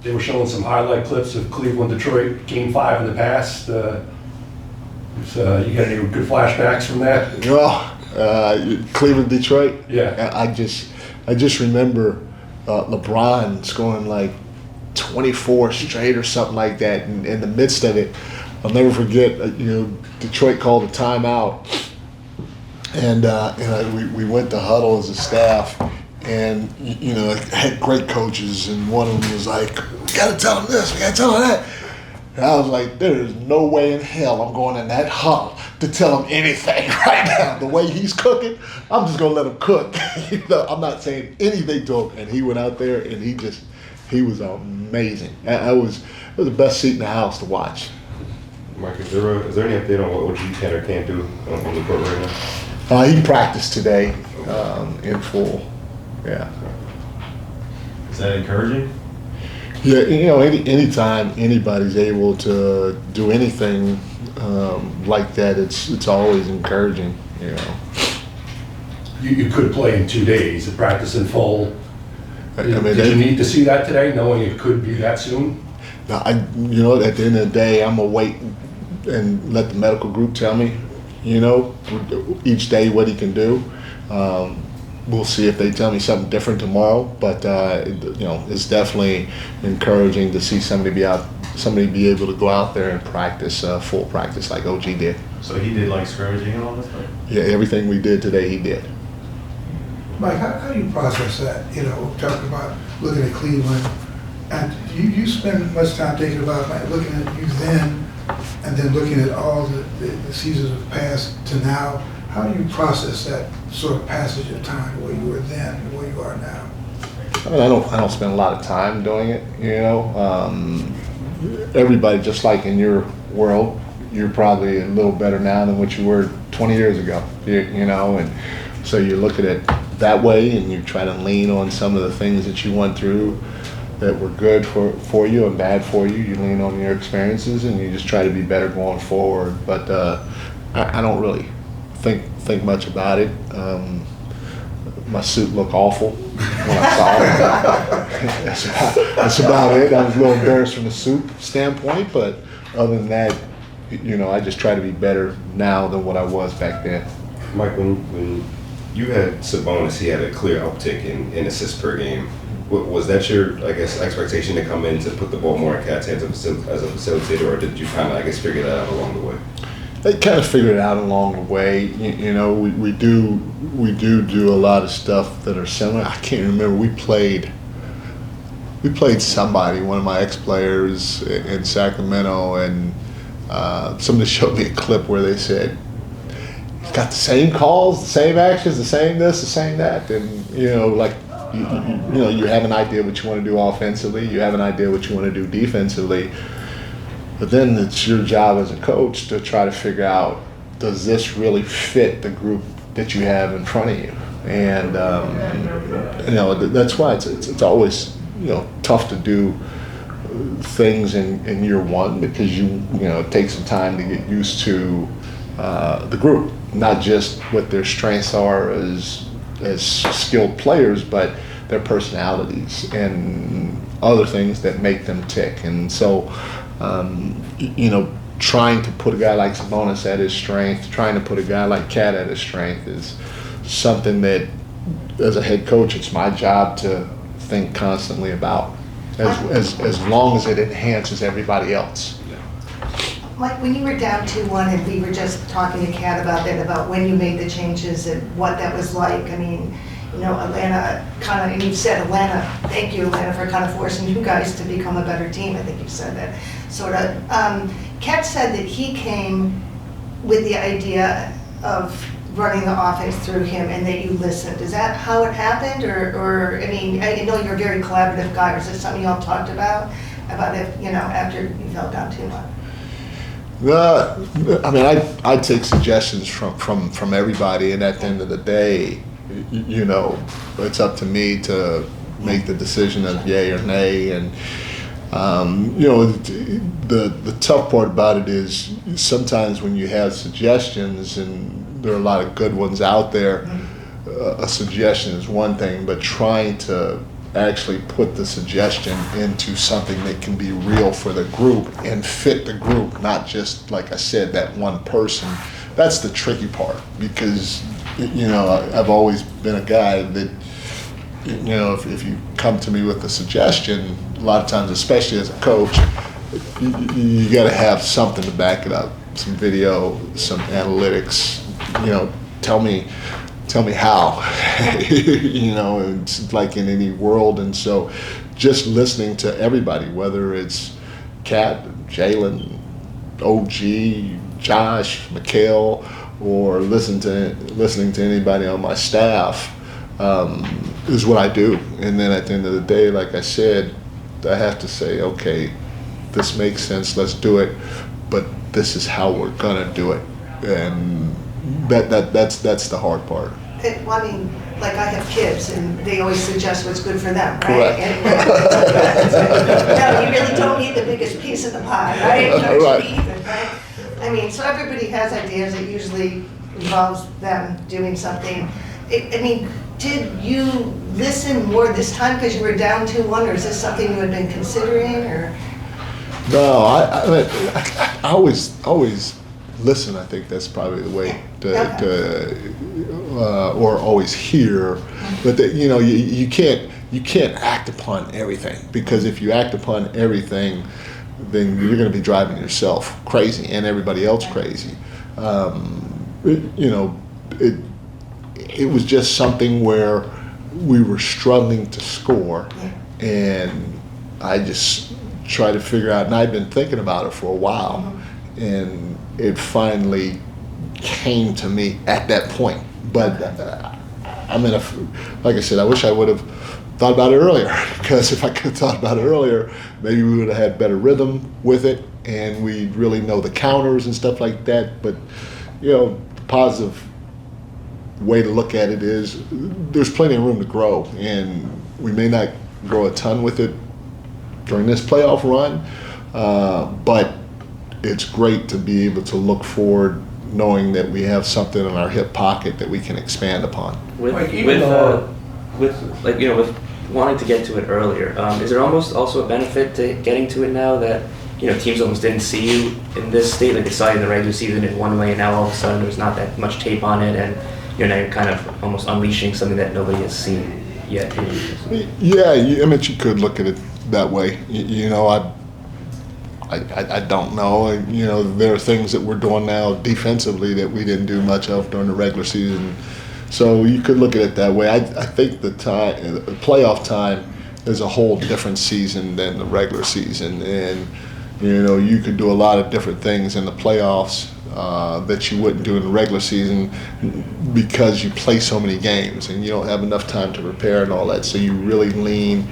They were showing some highlight clips of Cleveland-Detroit Game 5 in the past. You got any good flashbacks from that? Cleveland, Detroit. Yeah. I just remember LeBron scoring like 24 straight or something like that. And in the midst of it, I'll never forget. Detroit called a timeout, and we went to huddle as a staff. And, had great coaches, and one of them was like, we got to tell them this, we got to tell them that. And I was like, there is no way in hell I'm going in that huddle to tell him anything right now. The way he's cooking, I'm just going to let him cook. I'm not saying anything to him. And he went out there, and he was amazing. It was the best seat in the house to watch. Mike, is there any update on what you can or can't do on the court right now? He practiced today in full. Yeah. Is that encouraging? Yeah, anytime anybody's able to do anything like that, it's always encouraging. You could play in 2 days and practice in full. Did you need to see that today, knowing it could be that soon? At the end of the day, I'm gonna wait and let the medical group tell me, each day what he can do. We'll see if they tell me something different tomorrow, but it's definitely encouraging to see somebody be able to go out there and practice full practice like OG did. So he did like scrimmaging and all this stuff? Yeah, everything we did today, he did. Mike, how do you process that? Talking about looking at Cleveland, and you spend much time thinking about looking at you then, and then looking at all the seasons of past to now. How do you process that sort of passage of time, where you were then and where you are now? I don't spend a lot of time doing it. Everybody, just like in your world, you're probably a little better now than what you were 20 years ago. And so you look at it that way, and you try to lean on some of the things that you went through that were good for you and bad for you. You lean on your experiences, and you just try to be better going forward. But I don't really think much about it. My suit looked awful when I saw it. That's about it. I was a little embarrassed from the suit standpoint, but other than that, I just try to be better now than what I was back then. Mike, when you had Sabonis, he had a clear uptick in assists per game. Was that your, expectation to come in to put the ball more in Cat's hands as a facilitator, or did you kind of, figure that out along the way? They kind of figured it out along the way. We do a lot of stuff that are similar. I can't remember. We played somebody, one of my ex-players in Sacramento, and somebody showed me a clip where they said, he's got the same calls, the same actions, the same this, the same that, and you have an idea what you want to do offensively, you have an idea what you want to do defensively. But then it's your job as a coach to try to figure out, does this really fit the group that you have in front of you? And that's why it's always tough to do things in year one, because it takes some time to get used to the group, not just what their strengths are as skilled players, but their personalities and other things that make them tick. And so trying to put a guy like Sabonis at his strength, trying to put a guy like Cat at his strength is something that, as a head coach, it's my job to think constantly about, as long as it enhances everybody else. Like when you were down 2-1, and we were just talking to Kat about that, about when you made the changes and what that was like. I mean, Atlanta and you've said Atlanta, thank you Atlanta for kind of forcing you guys to become a better team. I think you've said that sort of. Kat said that he came with the idea of running the offense through him and that you listened. Is that how it happened? Or I mean, I know you're a very collaborative guy. Or is it something y'all talked about if, after you fell down 2-1? I take suggestions from everybody, and at the end of the day, it's up to me to make the decision of yay or nay. And the tough part about it is sometimes when you have suggestions, and there are a lot of good ones out there, a suggestion is one thing, but trying to actually put the suggestion into something that can be real for the group and fit the group, not just, like I said, that one person. That's the tricky part, because, you know, I've always been a guy that, you know, if you come to me with a suggestion, a lot of times, especially as a coach, you got to have something to back it up, some video, some analytics, you know, tell me how, you know, it's like in any world. And so just listening to everybody, whether it's Kat, Jalen, OG, Josh, Mikhail, or listening to anybody on my staff, is what I do. And then at the end of the day, like I said, I have to say, okay, this makes sense, let's do it, but this is how we're gonna do it. And that's the hard part. Well, I mean, like I have kids and they always suggest what's good for them, right? Correct. No, you really don't need the biggest piece of the pie, right? Don't Right. you even, right? I mean, so everybody has ideas. It usually involves them doing something. I mean, did you listen more this time because you were down 2-1, or is this something you had been considering, or? No, I always listen. I think that's probably the way to or always hear. But that, you know, you can't act upon everything, because if you act upon everything, then you're going to be driving yourself crazy and everybody else crazy. You know, it was just something where we were struggling to score, and I just tried to figure out, and I'd been thinking about it for a while, and it finally came to me at that point. But I'm in like I said, I wish I would have thought about it earlier, because if I could have thought about it earlier, maybe we would have had better rhythm with it, and we'd really know the counters and stuff like that. But, you know, the positive way to look at it is there's plenty of room to grow, and we may not grow a ton with it during this playoff run, but it's great to be able to look forward knowing that we have something in our hip pocket that we can expand upon. With like, you know, with wanting to get to it earlier, is there almost also a benefit to getting to it now that, you know, teams almost didn't see you in this state, like they saw you in the regular season in one way, and now all of a sudden there's not that much tape on it, and now you're kind of almost unleashing something that nobody has seen yet? Yeah, I mean, you could look at it that way. You know, I don't know. You know, there are things that we're doing now defensively that we didn't do much of during the regular season. So you could look at it that way. I think the playoff time is a whole different season than the regular season, and you know, you could do a lot of different things in the playoffs that you wouldn't do in the regular season, because you play so many games and you don't have enough time to prepare and all that. So you really lean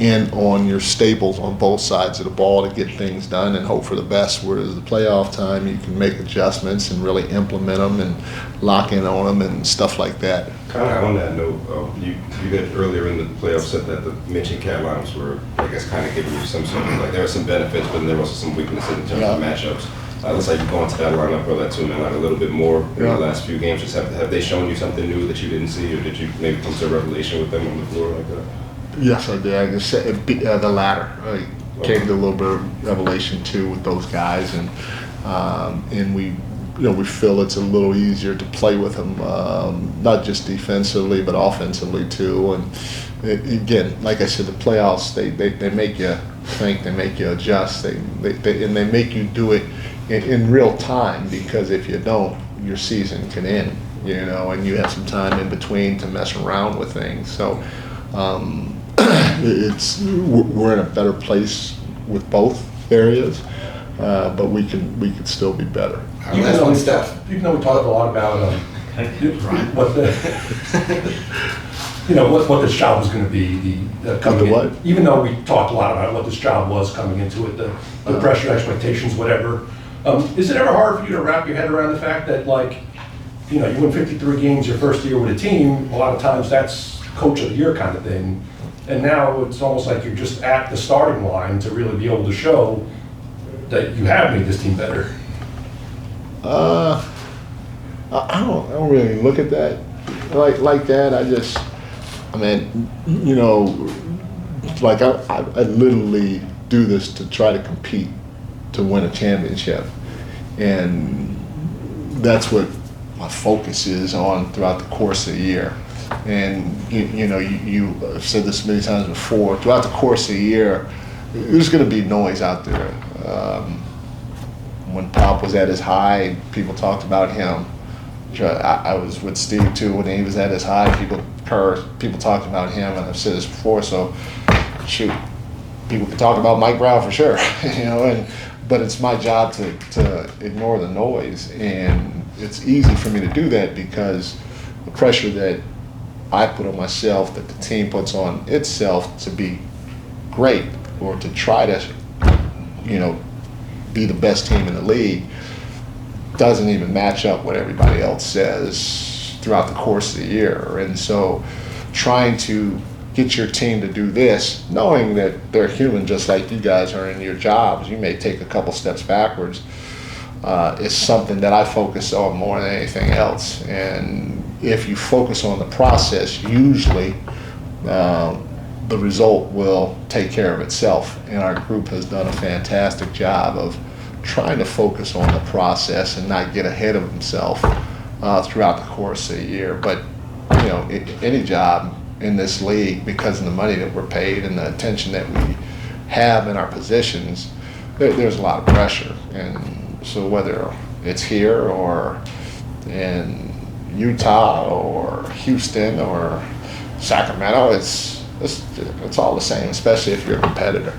in on your staples on both sides of the ball to get things done and hope for the best. Whereas the playoff time, you can make adjustments and really implement them and lock in on them and stuff like that. Kind of on that note, you had earlier in the playoffs said that the mentioned cat lines were, I guess, kind of giving you some sort of, like, there were some benefits, but then there was also some weaknesses in terms of matchups. It looks like you've gone to that lineup or that two-man line a little bit more in the last few games. Just have they shown you something new that you didn't see, or did you maybe come to a revelation with them on the floor like that? Yes, I did. I just said the latter. I came to a little bit of revelation too with those guys, and we, you know, we feel it's a little easier to play with them, not just defensively but offensively too. And again, like I said, the playoffs they make you think, they make you adjust, and they make you do it in real time, because if you don't, your season can end, you know, and you have some time in between to mess around with things. So we're in a better place with both areas, but we could still be better. Even though we talked a lot about what the what this job was going to be, coming what? in. Even though we talked a lot about what this job was coming into it, the pressure, expectations, whatever. Is it ever hard for you to wrap your head around the fact that, like, you know, you win 53 games your first year with a team? A lot of times that's coach of the year kind of thing. And now it's almost like you're just at the starting line to really be able to show that you have made this team better. I don't really look at that like that. I mean, you know, like I literally do this to try to compete to win a championship, and that's what my focus is on throughout the course of the year. And you have said this many times before. Throughout the course of the year, there's going to be noise out there. When Pop was at his high, people talked about him. I was with Steve too when he was at his high. People talked about him, and I've said this before. So, shoot, people could talk about Mike Brown for sure, but it's my job to ignore the noise, and it's easy for me to do that because the pressure that I put on myself, that the team puts on itself to be great or to try to, be the best team in the league, doesn't even match up what everybody else says throughout the course of the year. And so trying to get your team to do this, knowing that they're human just like you guys are in your jobs, you may take a couple steps backwards, is something that I focus on more than anything else. And if you focus on the process, usually the result will take care of itself. And our group has done a fantastic job of trying to focus on the process and not get ahead of himself throughout the course of the year. But any job in this league, because of the money that we're paid and the attention that we have in our positions, there's a lot of pressure. And so whether it's here or in Utah or Houston or Sacramento, it's all the same, especially if you're a competitor.